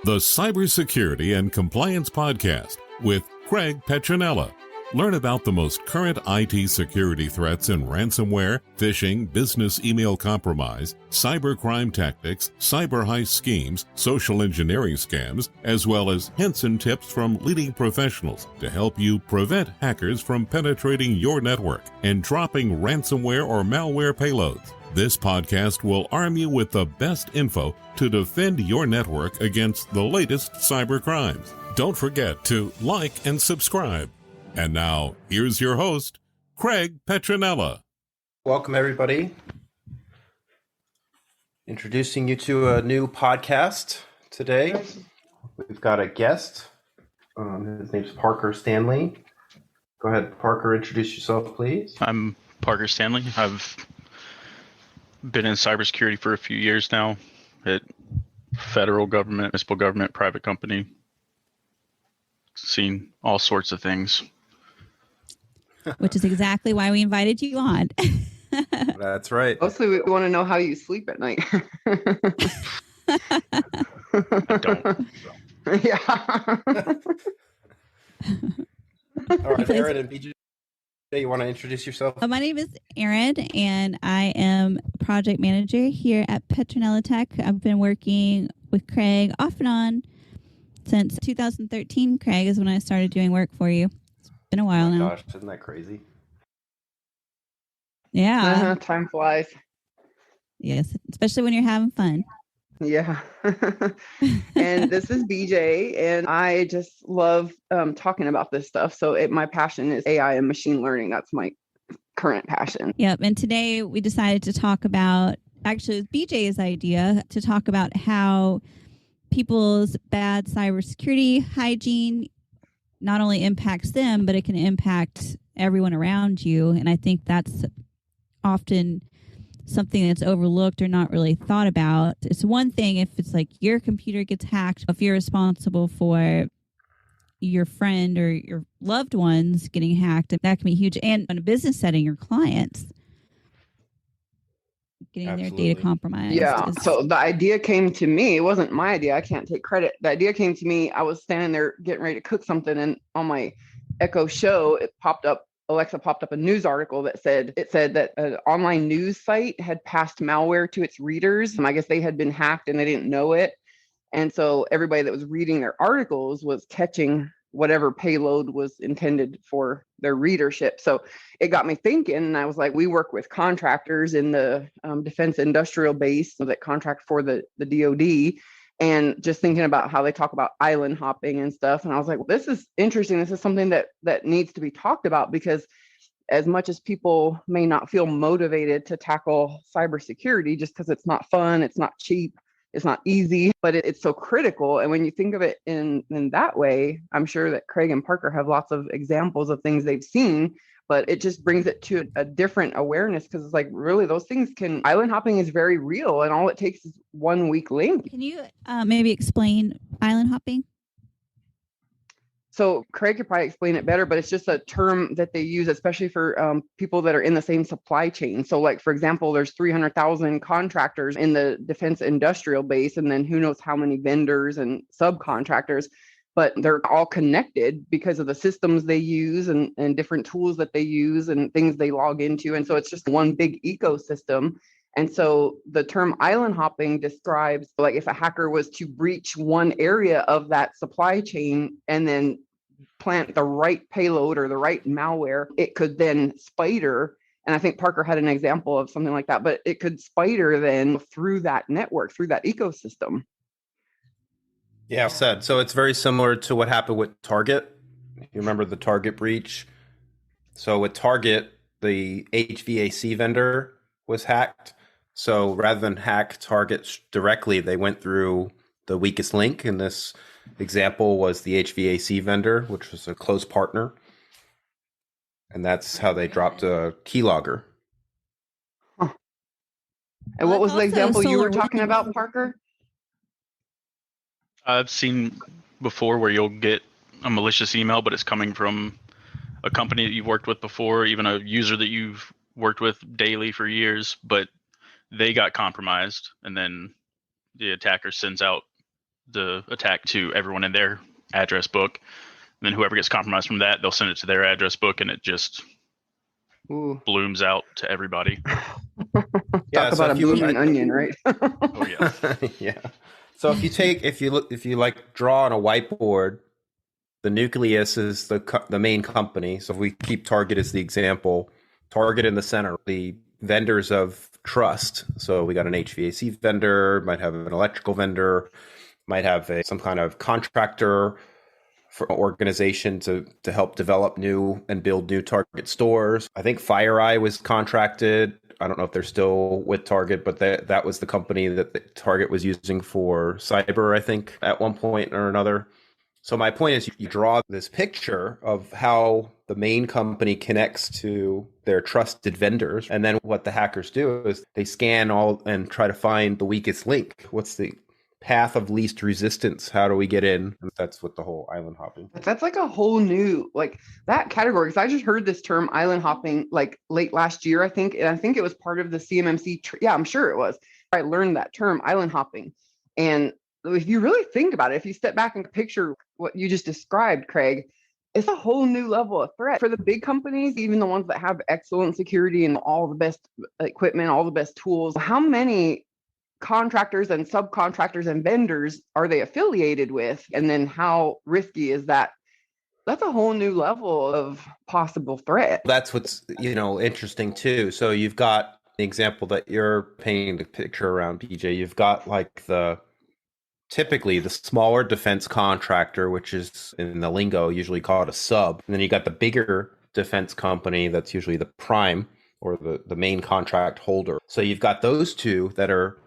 the Cybersecurity and Compliance Podcast with Craig Petronella. Learn about the most current IT security threats in ransomware, phishing, business email compromise, cybercrime tactics, cyber heist schemes, social engineering scams, as well as hints and tips from leading professionals to help you prevent hackers from penetrating your network and dropping ransomware or malware payloads. This podcast will arm you with the best info to defend your network against the latest cyber crimes. Don't forget to like and subscribe. And now, here's your host, Craig Petronella. Welcome, everybody. Introducing you to a new podcast today. We've got a guest. His name's Parker Stanley. Go ahead, Parker, introduce yourself, please. I'm Parker Stanley. I've been in cybersecurity for a few years now at federal government, municipal government, private company. Seen all sorts of things. Which is exactly why we invited you on. That's right. Mostly we want to know how you sleep at night. I don't. Yeah. All right, Erin and BJ, you want to introduce yourself? My name is Erin, and I am project manager here at Petronella Tech. I've been working with Craig off and on since 2013. Craig is when I started doing work for you. Been a while now. Gosh, isn't that crazy? Yeah. Time flies. Yes, especially when you're having fun. Yeah. And this is BJ, and I just love talking about this stuff. So my passion is AI and machine learning. That's my current passion. Yep. And today we decided to talk about, actually it was BJ's idea, to talk about how people's bad cybersecurity hygiene not only impacts them, but it can impact everyone around you. And I think that's often something that's overlooked or not really thought about. It's one thing if it's like your computer gets hacked, if you're responsible for your friend or your loved ones getting hacked, that can be huge. And in a business setting, your clients getting Absolutely. their data compromised. Yeah. So the idea came to me. It wasn't my idea. I can't take credit. The idea came to me. I was standing there getting ready to cook something, and on my Echo Show, Alexa popped up a news article that said that an online news site had passed malware to its readers. I guess they had been hacked and they didn't know it. And so everybody that was reading their articles was catching whatever payload was intended for their readership. So it got me thinking, and I was like, we work with contractors in the defense industrial base that contract for the DoD, and just thinking about how they talk about island hopping and stuff. And I was like, well, this is interesting. This is something that needs to be talked about, because as much as people may not feel motivated to tackle cybersecurity just because it's not fun, it's not cheap, it's not easy, but it's so critical. And when you think of it in that way, I'm sure that Craig and Parker have lots of examples of things they've seen, but it just brings it to a different awareness, because it's like, really, those things island hopping is very real, and all it takes is one weak link. Can you maybe explain island hopping? So Craig could probably explain it better, but it's just a term that they use, especially for people that are in the same supply chain. So like, for example, there's 300,000 contractors in the defense industrial base, and then who knows how many vendors and subcontractors, but they're all connected because of the systems they use and different tools that they use and things they log into. And so it's just one big ecosystem. And so the term island hopping describes, like, if a hacker was to breach one area of that supply chain and then plant the right payload or the right malware, it could then spider. And I think Parker had an example of something like that, but it could spider then through that network, through that ecosystem. Yeah, said. So it's very similar to what happened with Target. You remember the Target breach? So with Target, the HVAC vendor was hacked. So rather than hack Target directly, they went through the weakest link. In this example was the HVAC vendor, which was a close partner. And that's how they dropped a keylogger. Huh. And what was the example you were talking about, Parker? I've seen before where you'll get a malicious email, but it's coming from a company that you've worked with before, even a user that you've worked with daily for years, but they got compromised, and then the attacker sends out the attack to everyone in their address book. And then whoever gets compromised from that, they'll send it to their address book, and it just blooms out to everybody. Talk about a blooming onion, right? Oh yeah. Yeah. So if you like draw on a whiteboard, the nucleus is the main company. So if we keep Target as the example, Target in the center, the vendors of trust. So we got an HVAC vendor, might have an electrical vendor, might have some kind of contractor for organization to help develop new and build new Target stores. I think FireEye was contracted. I don't know if they're still with Target, but that was the company that Target was using for cyber, I think, at one point or another. So my point is you draw this picture of how the main company connects to their trusted vendors. And then what the hackers do is they scan all and try to find the weakest link. What's the path of least resistance? How do we get in? And that's what the whole island hopping. That's like a whole new, like that category. Because I just heard this term island hopping like late last year, I think. And I think it was part of the CMMC. Yeah, I'm sure it was. I learned that term island hopping. And if you really think about it, if you step back and picture what you just described, Craig, it's a whole new level of threat for the big companies, even the ones that have excellent security and all the best equipment, all the best tools. How many contractors and subcontractors and vendors are they affiliated with? And then how risky is that? That's a whole new level of possible threat. That's what's, interesting too. So you've got the example that you're painting the picture around, PJ. You've got like typically the smaller defense contractor, which is in the lingo usually called a sub. And then you got the bigger defense company that's usually the prime or the main contract holder. So you've got those two that are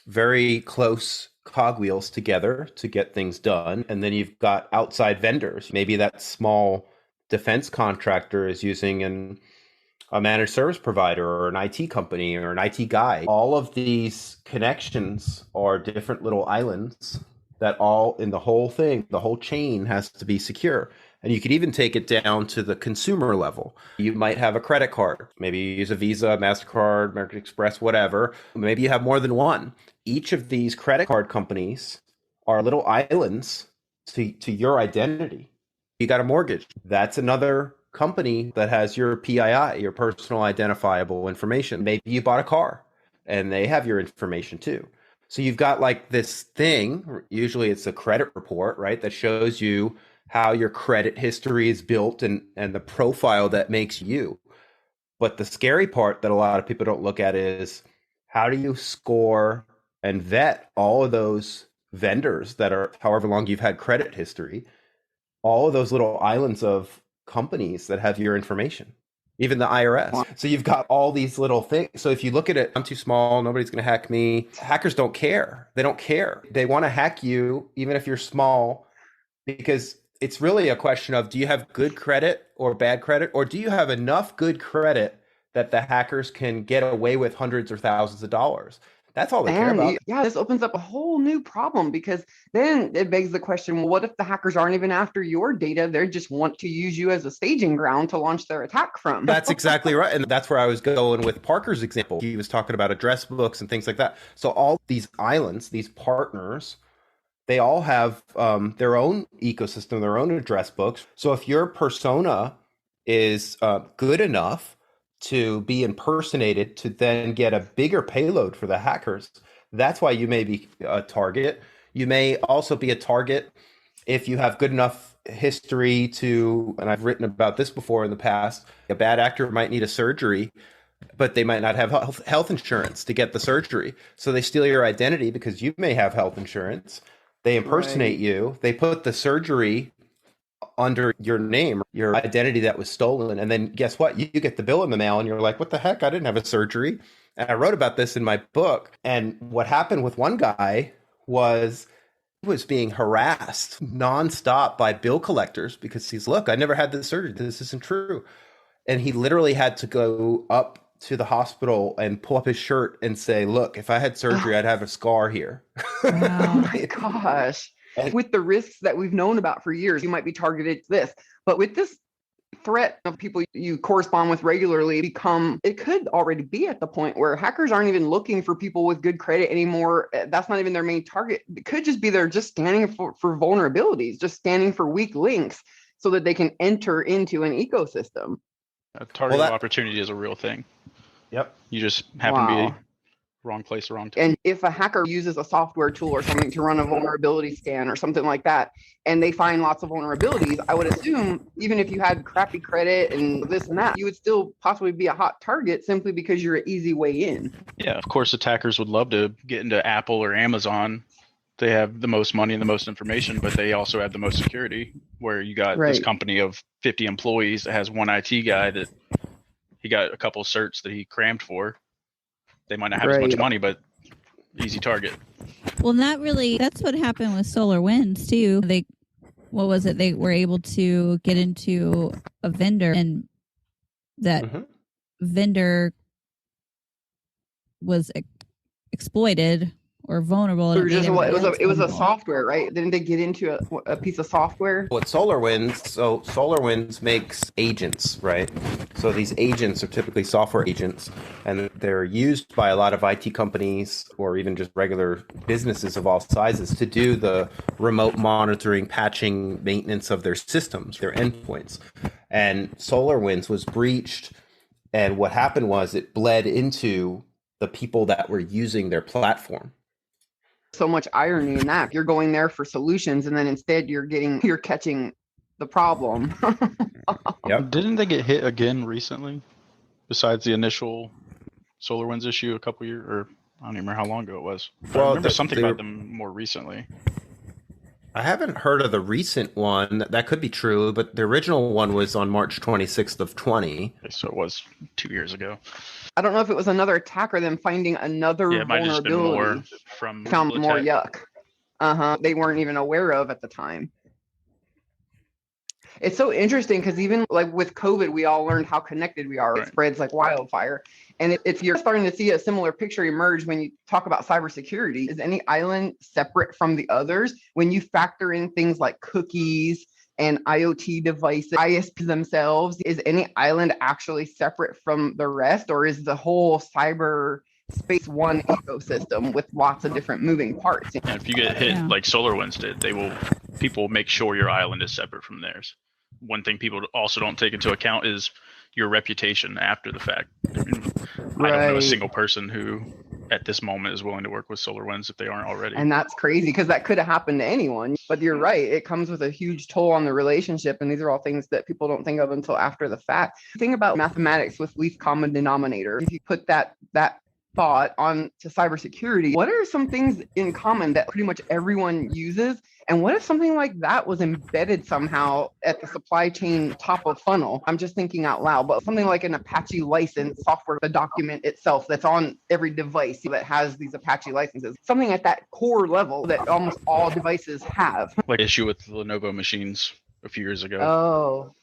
very close cogwheels together to get things done. And then you've got outside vendors. Maybe that small defense contractor is using a managed service provider or an IT company or an IT guy. All of these connections are different little islands that all in the whole thing, the whole chain has to be secure. And you could even take it down to the consumer level. You might have a credit card. Maybe you use a Visa, MasterCard, American Express, whatever. Maybe you have more than one. Each of these credit card companies are little islands to your identity. You got a mortgage. That's another company that has your PII, your personal identifiable information. Maybe you bought a car and they have your information too. So you've got like this thing, usually it's a credit report, right? That shows you how your credit history is built and the profile that makes you. But the scary part that a lot of people don't look at is how do you score and vet all of those vendors that are however long you've had credit history, all of those little islands of companies that have your information, even the IRS. So you've got all these little things. So if you look at it, I'm too small, nobody's going to hack me. Hackers don't care. They don't care. They want to hack you, even if you're small, because it's really a question of, do you have good credit or bad credit? Or do you have enough good credit that the hackers can get away with hundreds or thousands of dollars? That's all they care about. Yeah, this opens up a whole new problem because then it begs the question, well, what if the hackers aren't even after your data? They just want to use you as a staging ground to launch their attack from. That's exactly right. And that's where I was going with Parker's example. He was talking about address books and things like that. So all these islands, these partners, they all have their own ecosystem, their own address books. So if your persona is good enough to be impersonated to then get a bigger payload for the hackers, that's why you may be a target. You may also be a target if you have good enough history to, and I've written about this before in the past, a bad actor might need a surgery, but they might not have health insurance to get the surgery. So they steal your identity because you may have health insurance. They impersonate you. They put the surgery under your name, your identity that was stolen. And then guess what? You get the bill in the mail and you're like, what the heck? I didn't have a surgery. And I wrote about this in my book. And what happened with one guy was he was being harassed nonstop by bill collectors because he's, look, I never had this surgery. This isn't true. And he literally had to go up to the hospital and pull up his shirt and say, look, if I had surgery, I'd have a scar here. Oh my gosh. With the risks that we've known about for years, you might be targeted to this. But with this threat of people you correspond with regularly it could already be at the point where hackers aren't even looking for people with good credit anymore. That's not even their main target. It could just be they're just scanning for vulnerabilities, just scanning for weak links so that they can enter into an ecosystem. A target of opportunity is a real thing. Yep. You just happen to be wrong place, wrong time. And if a hacker uses a software tool or something to run a vulnerability scan or something like that, and they find lots of vulnerabilities, I would assume even if you had crappy credit and this and that, you would still possibly be a hot target simply because you're an easy way in. Yeah, of course, attackers would love to get into Apple or Amazon. They have the most money and the most information, but they also have the most security, where you got this company of 50 employees that has one IT guy that he got a couple of certs that he crammed for. They might not have as much money, but easy target. Well, that's what happened with SolarWinds too. They were able to get into a vendor, and that vendor was exploited or vulnerable. It was a software, right? Didn't they get into a piece of software? Well, SolarWinds makes agents, right? So these agents are typically software agents, and they're used by a lot of IT companies or even just regular businesses of all sizes to do the remote monitoring, patching, maintenance of their systems, their endpoints. And SolarWinds was breached, and what happened was it bled into the people that were using their platform. So much irony in that. You're going there for solutions, and then instead you're catching the problem. Yep. Didn't they get hit again recently? Besides the initial SolarWinds issue a couple years, or I don't even remember how long ago it was. I remember something about them more recently. I haven't heard of the recent one. That could be true, but the original one was on March 26th of 20. Okay, so it was 2 years ago. I don't know if it was another attacker them finding another vulnerability. Found more yuck. They weren't even aware of at the time. It's so interesting because even like with COVID, we all learned how connected we are. It spreads like wildfire. And if you're starting to see a similar picture emerge when you talk about cybersecurity, is any island separate from the others? When you factor in things like cookies and IoT devices, ISPs themselves, is any island actually separate from the rest, or is the whole cyber space one ecosystem with lots of different moving parts? And if you get hit like SolarWinds did, people will make sure your island is separate from theirs. One thing people also don't take into account is your reputation after the fact. I don't know a single person who at this moment is willing to work with SolarWinds if they aren't already. And that's crazy because that could have happened to anyone. But you're right. It comes with a huge toll on the relationship. And these are all things that people don't think of until after the fact. Think about mathematics with least common denominator. If you put that thought on to cybersecurity, what are some things in common that pretty much everyone uses? And what if something like that was embedded somehow at the supply chain top of funnel? I'm just thinking out loud, but something like an Apache license software, the document itself that's on every device that has these Apache licenses, something at that core level that almost all devices have. Like issue with the Lenovo machines a few years ago. Oh.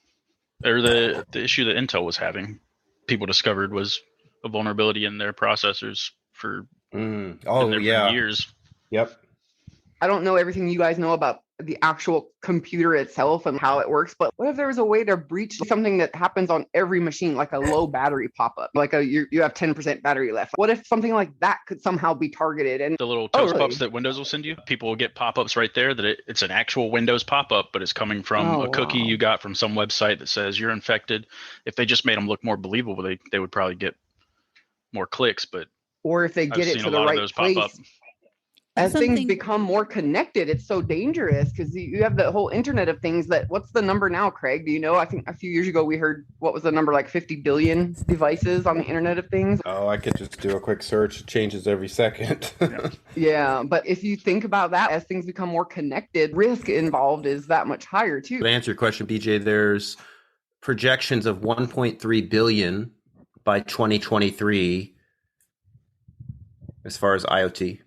Or the issue that Intel was having, people discovered was a vulnerability in their processors for years. Yep. I don't know everything you guys know about the actual computer itself and how it works, but what if there was a way to breach something that happens on every machine, like a low battery pop-up, like you have 10% battery left? What if something like that could somehow be targeted? And the little toast pops that Windows will send you, people will get pop-ups right there that it's an actual Windows pop-up, but it's coming from a cookie you got from some website that says you're infected. If they just made them look more believable, they would probably get more clicks. But or if they get it to the right place. As things become more connected, it's so dangerous because you have the whole Internet of Things. What's the number now, Craig? Do you know? I think a few years ago we heard, what was the number, like 50 billion devices on the Internet of Things? Oh, I could just do a quick search. It changes every second. Yeah, but if you think about that, as things become more connected, risk involved is that much higher too. To answer your question, BJ, there's projections of 1.3 billion by 2023 as far as IoT.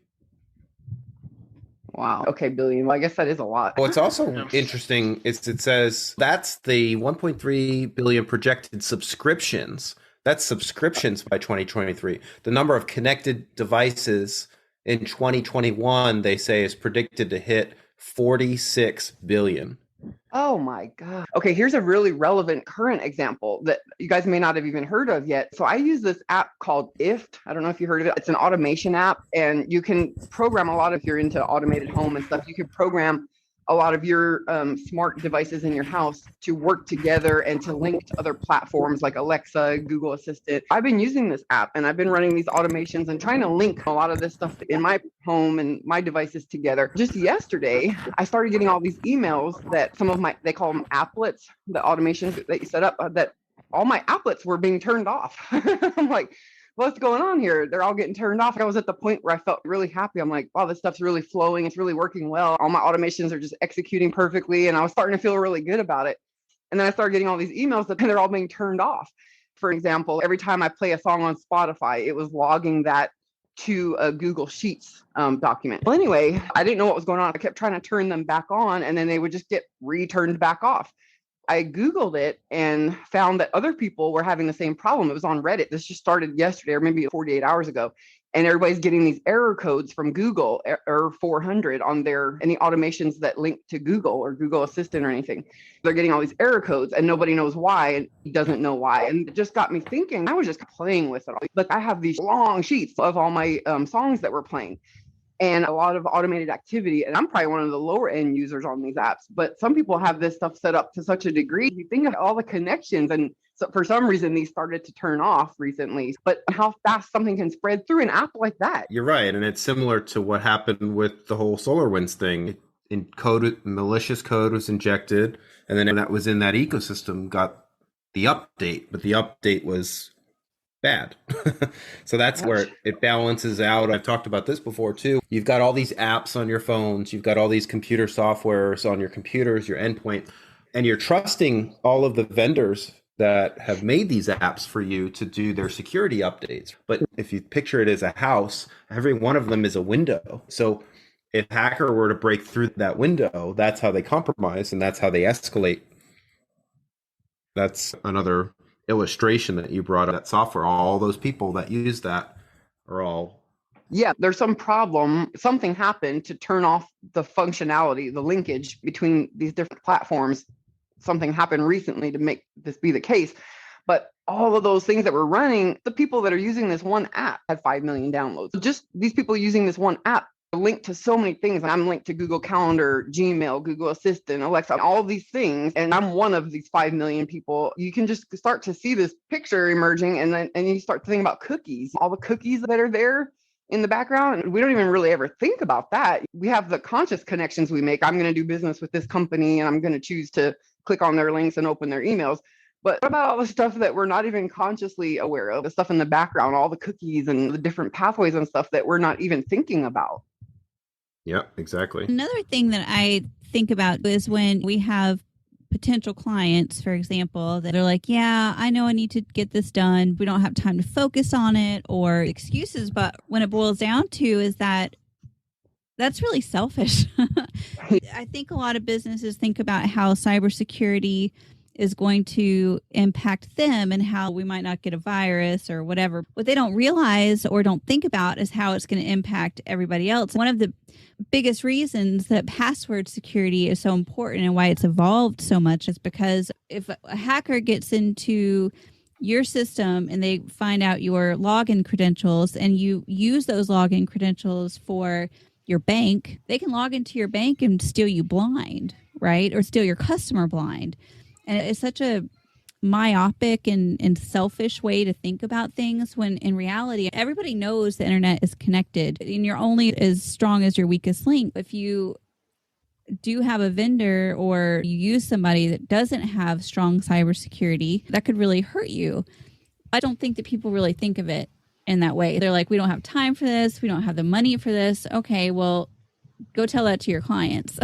Wow. Okay, billion. Well, I guess that is a lot. What's also interesting is it says that's the 1.3 billion projected subscriptions. That's subscriptions by 2023. The number of connected devices in 2021, they say, is predicted to hit 46 billion. Oh my God. Okay, here's a really relevant current example that you guys may not have even heard of yet. So I use this app called IFT. I don't know if you heard of it. It's an automation app, and you can program a lot if you're into automated home and stuff. You can program a lot of your smart devices in your house to work together and to link to other platforms like Alexa, Google Assistant. I've been using this app and I've been running these automations and trying to link a lot of this stuff in my home and my devices together. Just yesterday, I started getting all these emails that some of they call them applets, the automations that you set up, that all my applets were being turned off. I'm like, what's going on here? They're all getting turned off. I was at the point where I felt really happy. I'm like, wow, this stuff's really flowing. It's really working well. All my automations are just executing perfectly. And I was starting to feel really good about it. And then I started getting all these emails that they're all being turned off. For example, every time I play a song on Spotify, it was logging that to a Google Sheets document. Well, anyway, I didn't know what was going on. I kept trying to turn them back on, and then they would just get returned back off. I Googled it and found that other people were having the same problem. It was on Reddit. This just started yesterday or maybe 48 hours ago. And everybody's getting these error codes from Google, error 400 on any automations that link to Google or Google Assistant or anything. They're getting all these error codes and nobody knows why and doesn't know why. And it just got me thinking, I was just playing with it. Like I have these long sheets of all my songs that we're playing, and a lot of automated activity. And I'm probably one of the lower end users on these apps, but some people have this stuff set up to such a degree. You think of all the connections, and so for some reason, these started to turn off recently, but how fast something can spread through an app like that. You're right. And it's similar to what happened with the whole SolarWinds thing. Malicious code was injected, and then that was in that ecosystem got the update, but the update was bad. So that's where it balances out. I've talked about this before too. You've got all these apps on your phones, you've got all these computer softwares on your computers, your endpoint, and you're trusting all of the vendors that have made these apps for you to do their security updates. But if you picture it as a house, every one of them is a window. So if a hacker were to break through that window, that's how they compromise and that's how they escalate. That's another illustration that you brought up. That software, all those people that use that are all... Yeah, there's some problem. Something happened to turn off the functionality, the linkage between these different platforms. Something happened recently to make this be the case. But all of those things that were running, the people that are using this one app had 5 million downloads. Just these people using this one app linked to so many things. I'm linked to Google Calendar, Gmail, Google Assistant, Alexa, all these things. And I'm one of these 5 million people. You can just start to see this picture emerging, and you start to think about cookies, all the cookies that are there in the background. We don't even really ever think about that. We have the conscious connections we make. I'm going to do business with this company, and I'm going to choose to click on their links and open their emails. But what about all the stuff that we're not even consciously aware of, the stuff in the background, all the cookies and the different pathways and stuff that we're not even thinking about? Yeah, exactly. Another thing that I think about is when we have potential clients, for example, that are like, yeah, I know I need to get this done. We don't have time to focus on it, or excuses. But when it boils down to is that that's really selfish. I think a lot of businesses think about how cybersecurity is going to impact them and how we might not get a virus or whatever. What they don't realize or don't think about is how it's going to impact everybody else. One of the biggest reasons that password security is so important and why it's evolved so much is because if a hacker gets into your system and they find out your login credentials and you use those login credentials for your bank, they can log into your bank and steal you blind, right? Or steal your customer blind. And it's such a myopic and selfish way to think about things when in reality, everybody knows the internet is connected and you're only as strong as your weakest link. If you do have a vendor or you use somebody that doesn't have strong cybersecurity, that could really hurt you. I don't think that people really think of it in that way. They're like, we don't have time for this. We don't have the money for this. Okay, well, go tell that to your clients.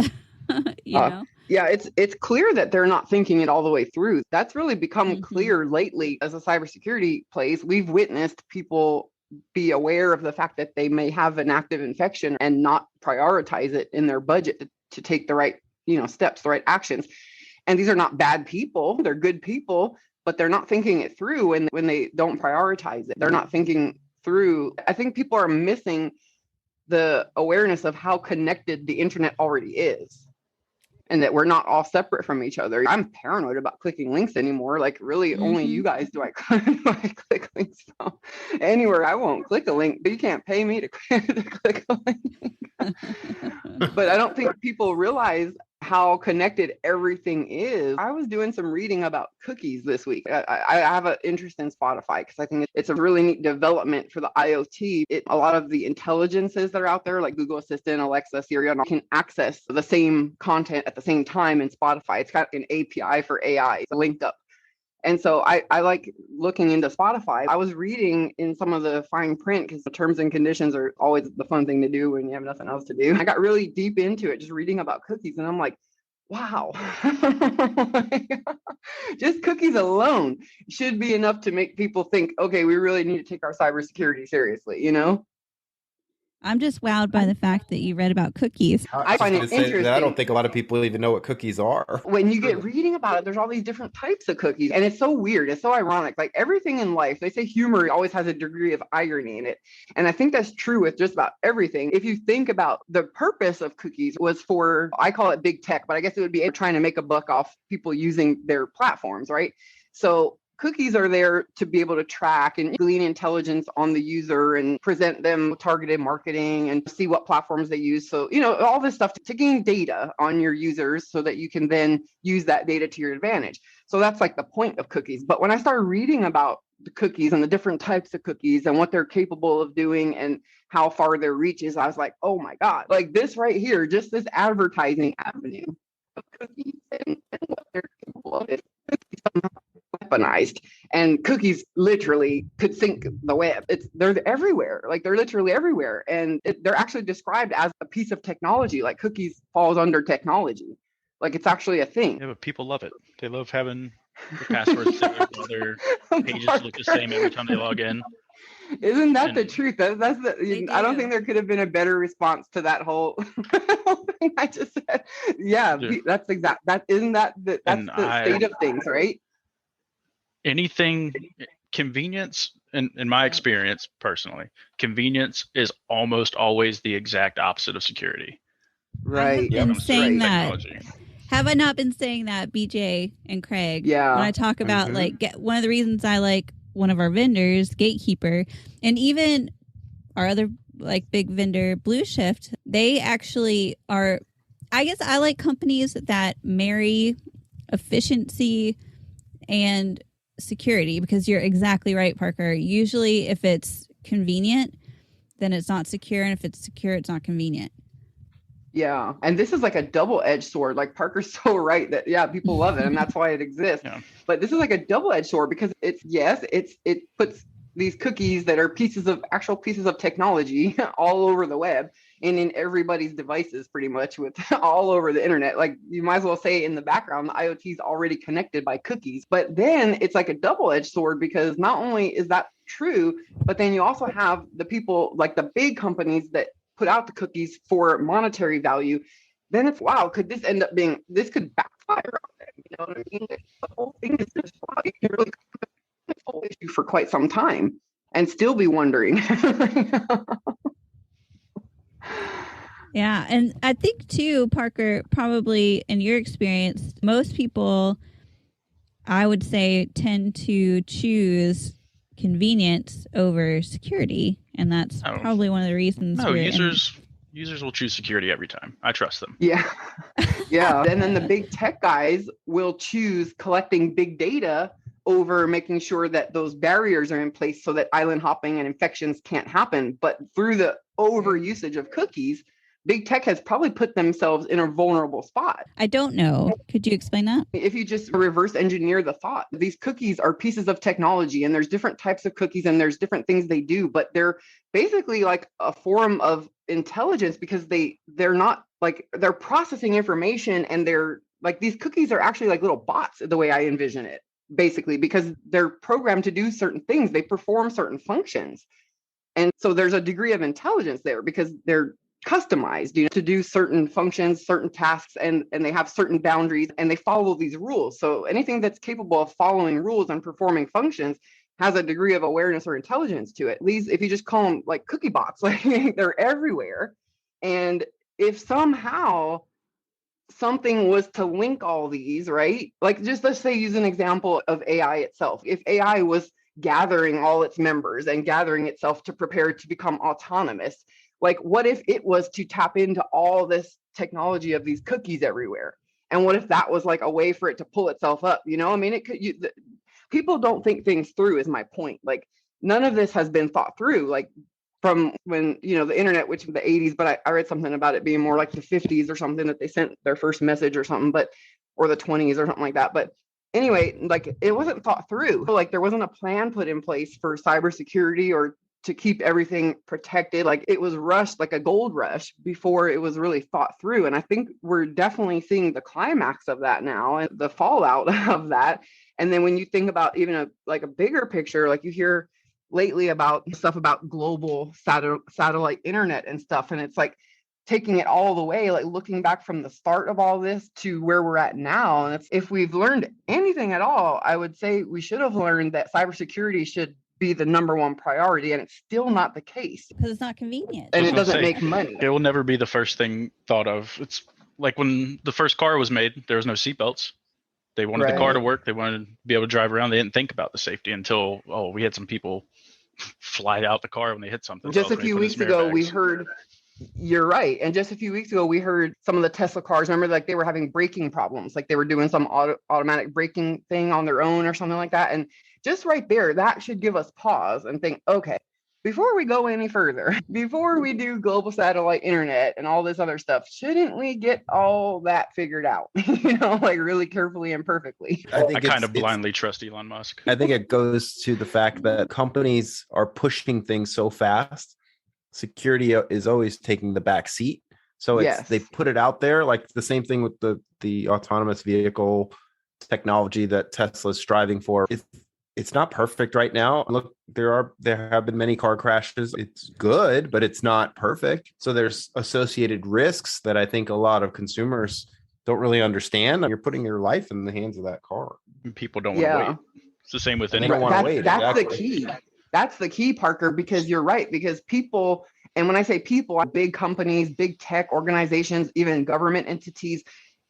you know? Yeah, it's clear that they're not thinking it all the way through. That's really become clear lately as a cybersecurity place. We've witnessed people be aware of the fact that they may have an active infection and not prioritize it in their budget to take the right, steps, the right actions. And these are not bad people. They're good people, but they're not thinking it through when they don't prioritize it. They're not thinking through. I think people are missing the awareness of how connected the internet already is. and that we're not all separate from each other. I'm paranoid about clicking links anymore. Like really only you guys do I click links from. Anywhere I won't click a link, but you can't pay me to click a link. But I don't think people realize how connected everything is. I was doing some reading about cookies this week. I have an interest in Spotify because I think it's a really neat development for the IoT. A lot of the intelligences that are out there, like Google Assistant, Alexa, Siri, can access the same content at the same time in Spotify. It's got an API for AI. It's linked up. And so I like looking into Spotify. I was reading in some of the fine print because the terms and conditions are always the fun thing to do when you have nothing else to do. I got really deep into it, just reading about cookies. And I'm like, wow, just cookies alone should be enough to make people think, okay, we really need to take our cybersecurity seriously, you know? I'm just wowed by the fact that you read about cookies. I find it interesting. I don't think a lot of people even know what cookies are. When you get reading about it, there's all these different types of cookies. And it's so weird. It's so ironic. Like everything in life, they say humor always has a degree of irony in it. And I think that's true with just about everything. If you think about the purpose of cookies was for, I call it big tech, but I guess it would be trying to make a buck off people using their platforms, right? So cookies are there to be able to track and glean intelligence on the user and present them targeted marketing and see what platforms they use. So, you know, all this stuff to gain data on your users so that you can then use that data to your advantage. So that's like the point of cookies. But when I started reading about the cookies and the different types of cookies and what they're capable of doing and how far their reach is, I was like, oh my God, like this right here, just this advertising avenue of cookies and what they're capable of. Weaponized, and cookies literally could sync the web. They're everywhere, like they're literally everywhere, and they're actually described as a piece of technology. Like cookies falls under technology, like it's actually a thing. Yeah, but people love it. They love having the passwords saved while their pages look the same every time they log in. Isn't that the truth? That's the. I don't think there could have been a better response to that whole thing I just said. Yeah, that's exact. That's the state of things, right? Anything convenience, in my experience personally, convenience is almost always the exact opposite of security. Right. I have been saying that. Have I not been saying that, BJ and Craig? Yeah. When I talk about one of the reasons I like one of our vendors, Gatekeeper, and even our other big vendor, Blue Shift, they actually are, I guess I like companies that marry efficiency and security, because you're exactly right, Parker. Usually if it's convenient, then it's not secure, and if it's secure, it's not convenient. Yeah, and this is like a double-edged sword. Like Parker's so right that people love it, and that's why it exists. Yeah. But this is like a double-edged sword because it puts these cookies that are actual pieces of technology all over the web and in everybody's devices, pretty much, with all over the internet. Like you might as well say in the background, the IoT is already connected by cookies. But then it's like a double-edged sword, because not only is that true, but then you also have the people, like the big companies that put out the cookies for monetary value. Then it's, wow, could this end up being, this could backfire on them? You know what I mean? The whole thing is just, wow, you can really this whole issue for quite some time and still be wondering. Yeah. And I think too, Parker, probably in your experience, most people, I would say, tend to choose convenience over security. And that's probably one of the reasons. No, users will choose security every time. I trust them. Yeah. Yeah. And then the big tech guys will choose collecting big data over making sure that those barriers are in place so that island hopping and infections can't happen. But through the overusage of cookies, big tech has probably put themselves in a vulnerable spot. I don't know. Could you explain that? If you just reverse engineer the thought, these cookies are pieces of technology, and there's different types of cookies and there's different things they do, but they're basically like a form of intelligence, because they're not like, they're processing information, and they're like, these cookies are actually like little bots, the way I envision it, basically, because they're programmed to do certain things. They perform certain functions. And so there's a degree of intelligence there because they're customized, to do certain functions, certain tasks, and they have certain boundaries, and they follow these rules. So anything that's capable of following rules and performing functions has a degree of awareness or intelligence to it. These, if you just call them like cookie bots, like they're everywhere. And if somehow something was to link all these, right? Like, just let's say, use an example of AI itself. If AI was gathering all its members and gathering itself to prepare to become autonomous, like, what if it was to tap into all this technology of these cookies everywhere? And what if that was like a way for it to pull itself up? You know, I mean, people don't think things through, is my point. Like, none of this has been thought through. Like, from when, you know, the internet, which was the 80s, but I read something about it being more like the 50s or something, that they sent their first message or something, or the 20s or something like that. But anyway, like, it wasn't thought through. Like, there wasn't a plan put in place for cybersecurity or to keep everything protected. Like, it was rushed, like a gold rush, before it was really thought through. And I think we're definitely seeing the climax of that now, and the fallout of that. And then when you think about even a bigger picture, like, you hear lately about stuff about global satellite internet and stuff, and it's like taking it all the way, like looking back from the start of all this to where we're at now. And if we've learned anything at all, I would say we should have learned that cybersecurity should be the number one priority, and it's still not the case because it's not convenient and it doesn't make money. It will never be the first thing thought of. It's like when the first car was made, there was no seatbelts. They wanted the car to work. They wanted to be able to drive around. They didn't think about the safety until, we had some people fly out the car when they hit something. Just a few weeks ago, we heard, you're right. And just a few weeks ago, we heard some of the Tesla cars, remember, like, they were having braking problems. Like, they were doing some automatic braking thing on their own or something like that. And just right there, that should give us pause and think, okay, before we go any further, before we do global satellite internet and all this other stuff, shouldn't we get all that figured out, you know, like, really carefully and perfectly? I kind of blindly trust Elon Musk. I think it goes to the fact that companies are pushing things so fast. Security is always taking the back seat. So they put it out there, like the same thing with the autonomous vehicle technology that Tesla's striving for. It's not perfect right now. Look, there have been many car crashes. It's good, but it's not perfect. So there's associated risks that I think a lot of consumers don't really understand. You're putting your life in the hands of that car. People don't want to wait. It's the same with anyone. They don't want to wait. That's the key. That's the key, Parker, because you're right. Because people, and when I say people, big companies, big tech organizations, even government entities,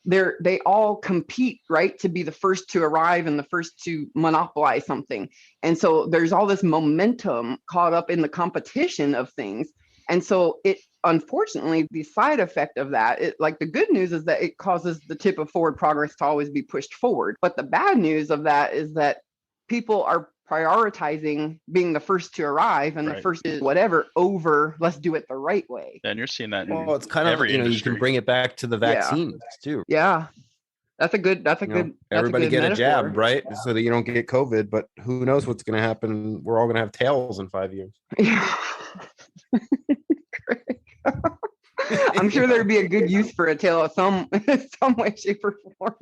they all compete, right, to be the first to arrive and the first to monopolize something. And so there's all this momentum caught up in the competition of things. And so it, unfortunately, the side effect of that, like, the good news is that it causes the tip of forward progress to always be pushed forward. But the bad news of that is that people are prioritizing being the first to arrive and the first is whatever over let's do it the right way. And you're seeing that. Well, it's kind of, you can bring it back to the vaccines too. Yeah. That's a good everybody get metaphor. A jab, right? So that you don't get COVID, but who knows what's going to happen. We're all going to have tails in 5 years. Yeah. I'm sure there'd be a good use for a tail of some way, shape, or form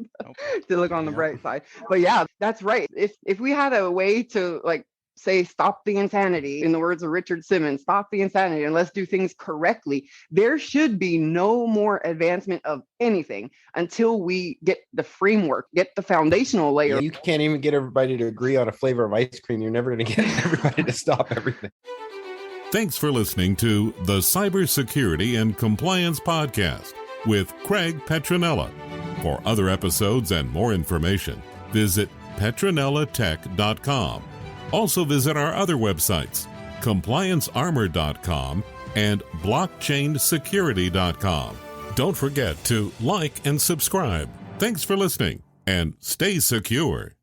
to look on the bright side. But yeah, that's right. If we had a way to, like, say, stop the insanity, in the words of Richard Simmons, stop the insanity and let's do things correctly, there should be no more advancement of anything until we get the framework, get the foundational layer. You can't even get everybody to agree on a flavor of ice cream. You're never going to get everybody to stop everything. Thanks for listening to the Cybersecurity and Compliance Podcast with Craig Petronella. For other episodes and more information, visit petronellatech.com. Also visit our other websites, compliancearmor.com and blockchainsecurity.com. Don't forget to like and subscribe. Thanks for listening, and stay secure.